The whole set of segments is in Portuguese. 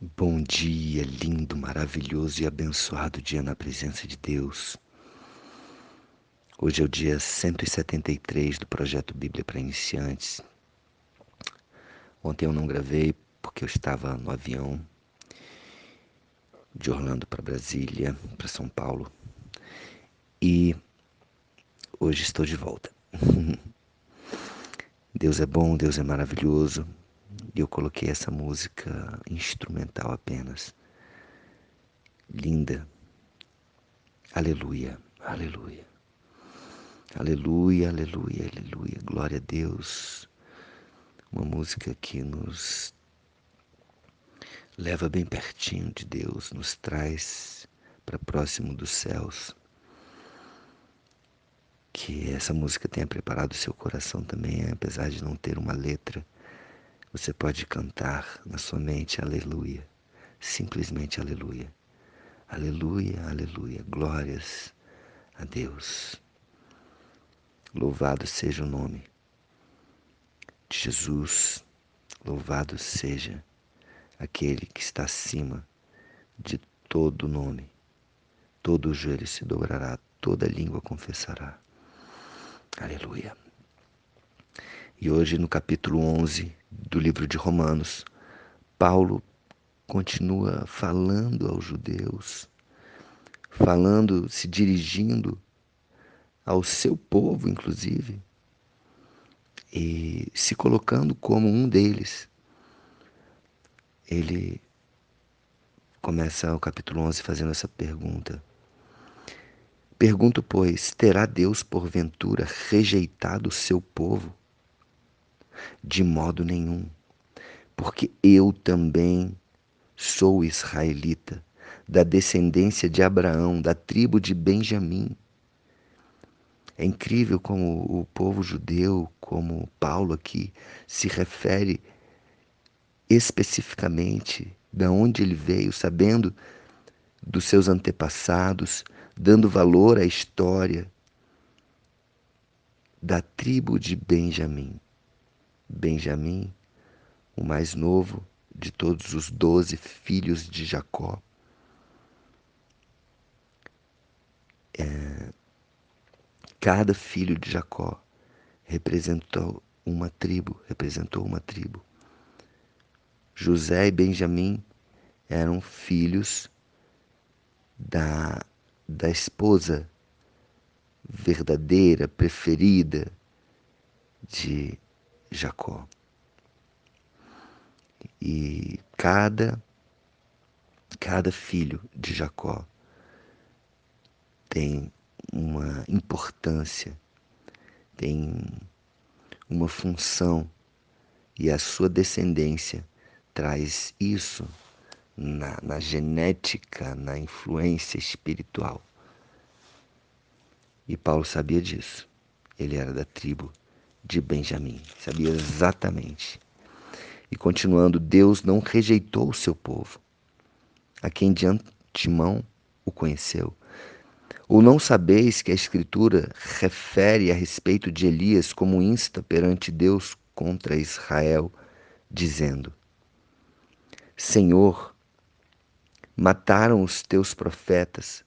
Bom dia, lindo, maravilhoso e abençoado dia na presença de Deus. Hoje é o dia 173 do projeto Bíblia para Iniciantes. Ontem eu não gravei porque eu estava no avião de Orlando para Brasília, para São Paulo. E hoje estou de volta. Deus é bom, Deus é maravilhoso. E eu coloquei essa música instrumental apenas. Linda. Aleluia, aleluia. Aleluia, aleluia, aleluia. Glória a Deus. Uma música que nos leva bem pertinho de Deus, nos traz para próximo dos céus. Que essa música tenha preparado o seu coração também, apesar de não ter uma letra. Você pode cantar na sua mente aleluia, simplesmente aleluia. Aleluia, aleluia, glórias a Deus. Louvado seja o nome de Jesus, louvado seja aquele que está acima de todo nome. Todo joelho se dobrará, toda língua confessará. Aleluia. E hoje, no capítulo 11 do livro de Romanos, Paulo continua falando aos judeus, falando, se dirigindo ao seu povo, inclusive, e se colocando como um deles. Ele começa o capítulo 11 fazendo essa pergunta. Pergunto, pois, terá Deus porventura rejeitado o seu povo? De modo nenhum, porque eu também sou israelita, da descendência de Abraão, da tribo de Benjamim. É incrível como o povo judeu, como Paulo aqui, se refere especificamente de onde ele veio, sabendo dos seus antepassados, dando valor à história da tribo de Benjamim. Benjamim, o mais novo de todos os 12 filhos de Jacó. Cada filho de Jacó representou uma tribo. José e Benjamim eram filhos da, da esposa verdadeira, preferida de Jacó. E cada filho de Jacó tem uma importância, tem uma função, e a sua descendência traz isso na genética, na influência espiritual. E Paulo sabia disso. Ele era da tribo de Benjamim, sabia exatamente. E continuando, Deus não rejeitou o seu povo, a quem de antemão o conheceu. Ou não sabeis que a Escritura refere a respeito de Elias como insta perante Deus contra Israel, dizendo: Senhor, mataram os teus profetas,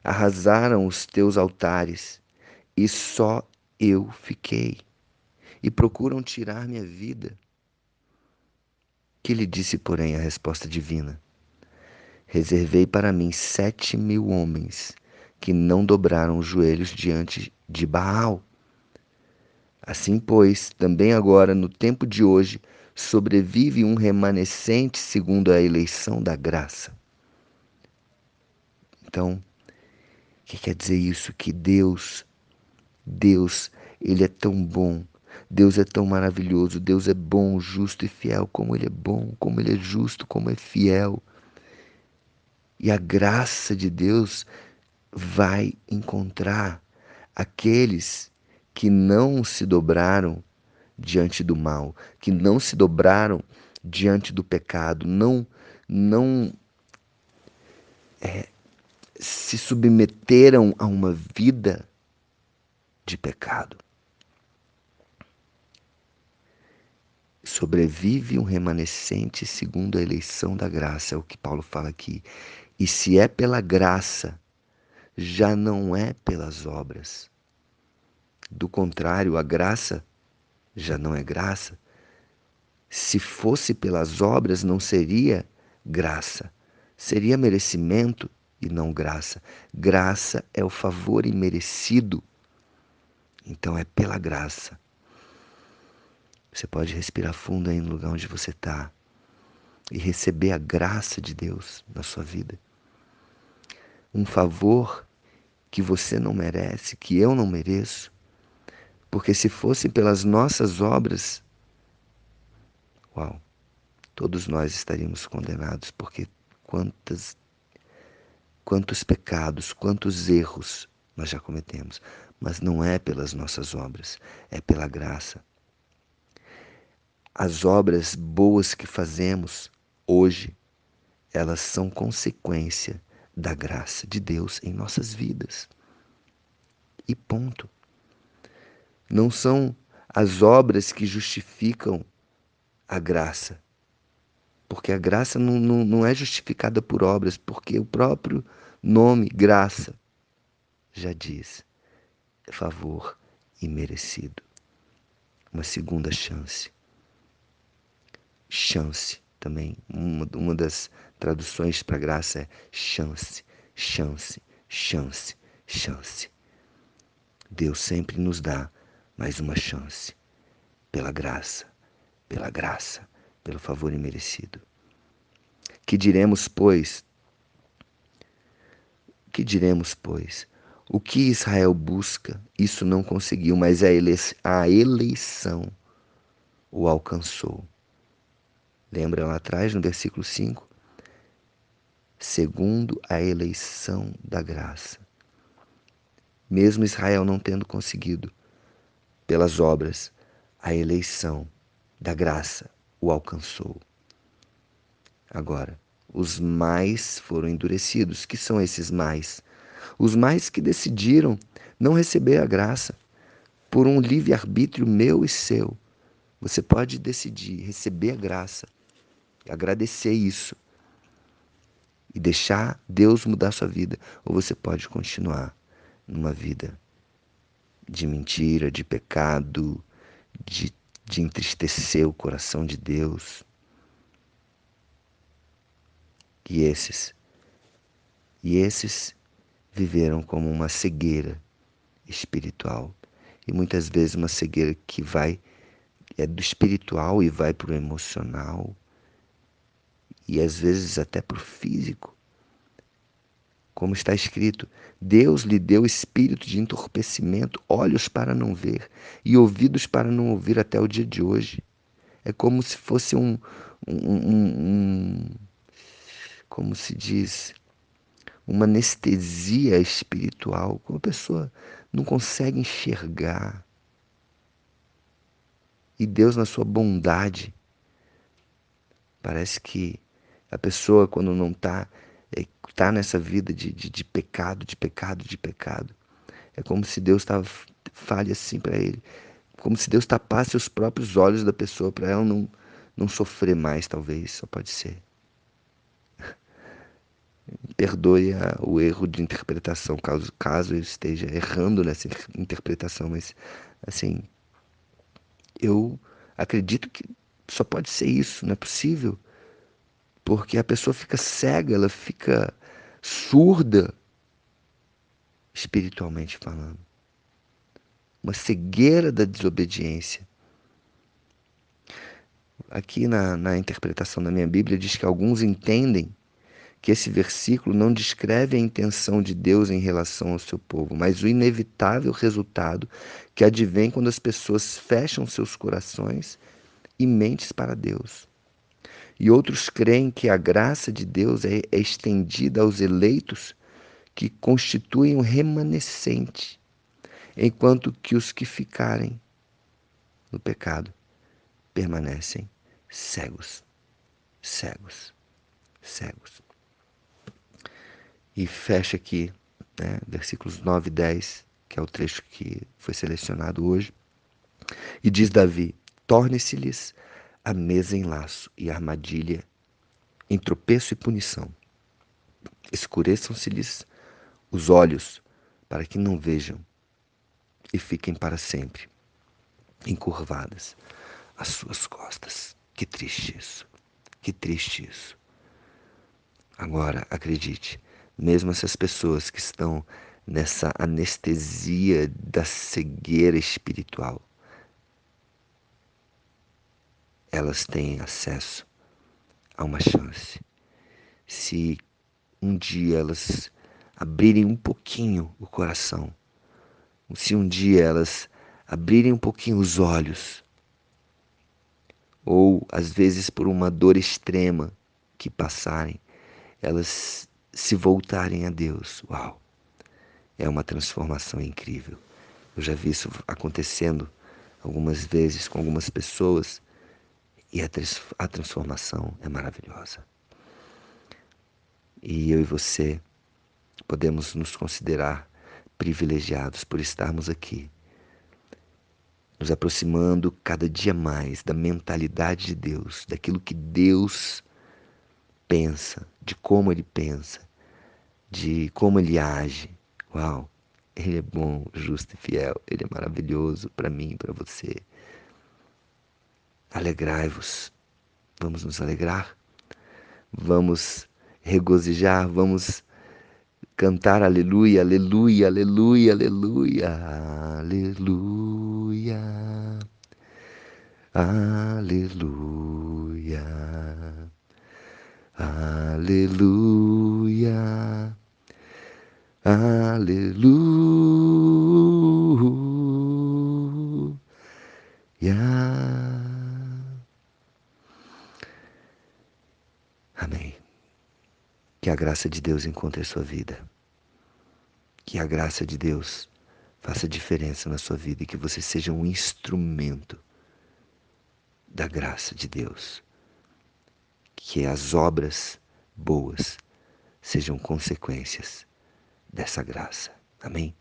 arrasaram os teus altares, e só eu fiquei, e procuram tirar minha vida. Que lhe disse, porém, a resposta divina? Reservei para mim 7.000 homens que não dobraram os joelhos diante de Baal. Assim, pois, também agora, no tempo de hoje, sobrevive um remanescente segundo a eleição da graça. Então, o que quer dizer isso? Que Deus, Ele é tão bom, Deus é tão maravilhoso, Deus é bom, justo e fiel, como Ele é bom, como Ele é justo, como é fiel. E a graça de Deus vai encontrar aqueles que não se dobraram diante do mal, que não se dobraram diante do pecado, não se submeteram a uma vida de pecado. Sobrevive um remanescente segundo a eleição da graça, é o que Paulo fala aqui. E se é pela graça, já não é pelas obras. Do contrário, a graça já não é graça. Se fosse pelas obras, não seria graça. Seria merecimento e não graça. Graça é o favor imerecido. Então é pela graça. Você pode respirar fundo aí no lugar onde você está e receber a graça de Deus na sua vida. Um favor que você não merece, que eu não mereço. Porque se fosse pelas nossas obras, uau, todos nós estaríamos condenados, porque quantos pecados, quantos erros nós já cometemos. Mas não é pelas nossas obras, é pela graça. As obras boas que fazemos hoje, elas são consequência da graça de Deus em nossas vidas. E ponto. Não são as obras que justificam a graça. Porque a graça não é justificada por obras, porque o próprio nome graça já diz favor imerecido. Uma segunda chance. Chance também. Uma das traduções para graça é chance, chance, chance, chance. Deus sempre nos dá mais uma chance. Pela graça, pelo favor imerecido. Que diremos, pois? Que diremos, pois? O que Israel busca, isso não conseguiu, mas a eleição o alcançou. Lembra lá atrás, no versículo 5? Segundo a eleição da graça. Mesmo Israel não tendo conseguido, pelas obras, a eleição da graça o alcançou. Agora, os mais foram endurecidos. Que são esses mais? Os mais que decidiram não receber a graça por um livre-arbítrio meu e seu. Você pode decidir receber a graça, agradecer isso e deixar Deus mudar a sua vida. Ou você pode continuar numa vida de mentira, de pecado, de, de entristecer o coração de Deus. E esses viveram como uma cegueira espiritual. E muitas vezes uma cegueira que é do espiritual e vai para o emocional. E às vezes até para o físico. Como está escrito, Deus lhe deu espírito de entorpecimento, olhos para não ver e ouvidos para não ouvir até o dia de hoje. É como se fosse como se diz, uma anestesia espiritual, como a pessoa não consegue enxergar. E Deus, na sua bondade, parece que a pessoa, quando não está nessa vida de pecado, de pecado, de pecado, é como se Deus fale assim para ele, como se Deus tapasse os próprios olhos da pessoa para ela não sofrer mais, talvez, só pode ser. Perdoe o erro de interpretação, caso eu esteja errando nessa interpretação, mas assim, eu acredito que só pode ser isso, não é possível, porque a pessoa fica cega, ela fica surda, espiritualmente falando. Uma cegueira da desobediência. Aqui na interpretação da minha Bíblia diz que alguns entendem que esse versículo não descreve a intenção de Deus em relação ao seu povo, mas o inevitável resultado que advém quando as pessoas fecham seus corações e mentes para Deus. E outros creem que a graça de Deus é estendida aos eleitos que constituem um remanescente, enquanto que os que ficarem no pecado permanecem cegos, cegos, cegos. E fecha aqui, né, versículos 9 e 10, que é o trecho que foi selecionado hoje. E diz Davi: torne-se-lhes a mesa em laço e a armadilha em tropeço e punição. Escureçam-se-lhes os olhos para que não vejam e fiquem para sempre encurvadas as suas costas. Que triste isso, que triste isso. Agora, acredite, mesmo essas pessoas que estão nessa anestesia da cegueira espiritual, elas têm acesso a uma chance. Se um dia elas abrirem um pouquinho o coração, se um dia elas abrirem um pouquinho os olhos, ou às vezes por uma dor extrema que passarem, elas se voltarem a Deus. Uau! É uma transformação incrível. Eu já vi isso acontecendo algumas vezes com algumas pessoas e a transformação é maravilhosa. E eu e você podemos nos considerar privilegiados por estarmos aqui, nos aproximando cada dia mais da mentalidade de Deus, daquilo que Deus pensa, de como Ele pensa, de como Ele age. Uau! Ele é bom, justo e fiel. Ele é maravilhoso para mim e para você. Alegrai-vos. Vamos nos alegrar? Vamos regozijar? Vamos cantar aleluia, aleluia, aleluia, aleluia, aleluia, aleluia, aleluia, aleluia. Amém. Que a graça de Deus encontre a sua vida. Que a graça de Deus faça diferença na sua vida e que você seja um instrumento da graça de Deus. Que as obras boas sejam consequências dessa graça. Amém?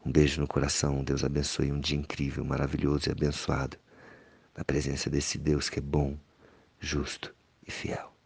Um beijo no coração. Deus abençoe um dia incrível, maravilhoso e abençoado na presença desse Deus que é bom, justo e fiel.